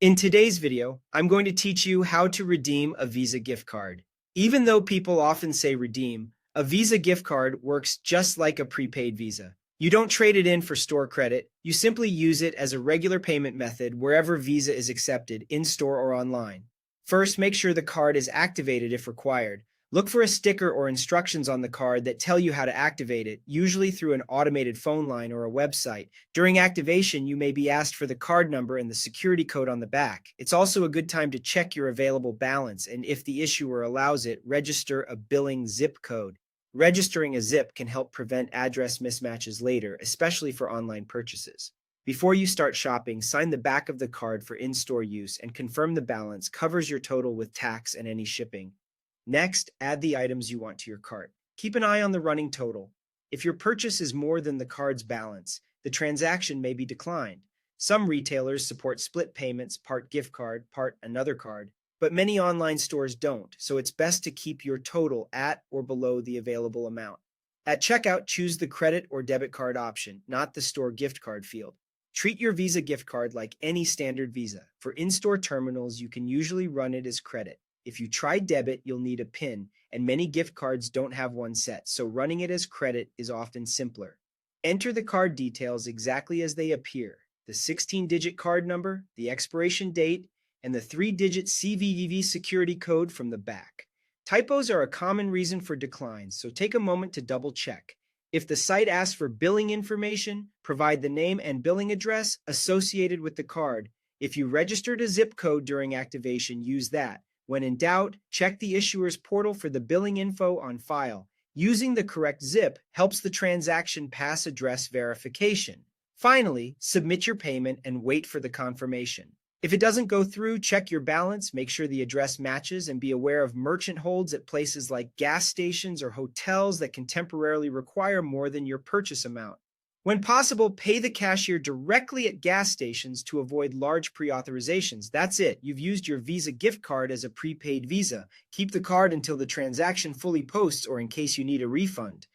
In today's video, I'm going to teach you how to redeem a Visa gift card. Even though people often say redeem, a Visa gift card works just like a prepaid Visa. You don't trade it in for store credit, you simply use it as a regular payment method wherever Visa is accepted, in-store or online. First, make sure the card is activated if required. Look for a sticker or instructions on the card that tell you how to activate it, usually through an automated phone line or a website. During activation, you may be asked for the card number and the security code on the back. It's also a good time to check your available balance, and if the issuer allows it, register a billing zip code. Registering a zip can help prevent address mismatches later, especially for online purchases. Before you start shopping, sign the back of the card for in-store use and confirm the balance covers your total with tax and any shipping. Next, add the items you want to your cart. Keep an eye on the running total. If your purchase is more than the card's balance, the transaction may be declined. Some retailers support split payments, part gift card, part another card, but many online stores don't, so it's best to keep your total at or below the available amount. At checkout, choose the credit or debit card option, not the store gift card field. Treat your Visa gift card like any standard Visa. For in-store terminals, you can usually run it as credit. If you try debit, you'll need a PIN, and many gift cards don't have one set, so running it as credit is often simpler. Enter the card details exactly as they appear: the 16-digit card number, the expiration date, and the 3-digit CVV security code from the back. Typos are a common reason for declines, so take a moment to double check. If the site asks for billing information, provide the name and billing address associated with the card. If you registered a zip code during activation, use that. When in doubt, check the issuer's portal for the billing info on file. Using the correct zip helps the transaction pass address verification. Finally, submit your payment and wait for the confirmation. If it doesn't go through, check your balance, make sure the address matches, and be aware of merchant holds at places like gas stations or hotels that can temporarily require more than your purchase amount. When possible, pay the cashier directly at gas stations to avoid large pre-authorizations. That's it. You've used your Visa gift card as a prepaid Visa. Keep the card until the transaction fully posts or in case you need a refund.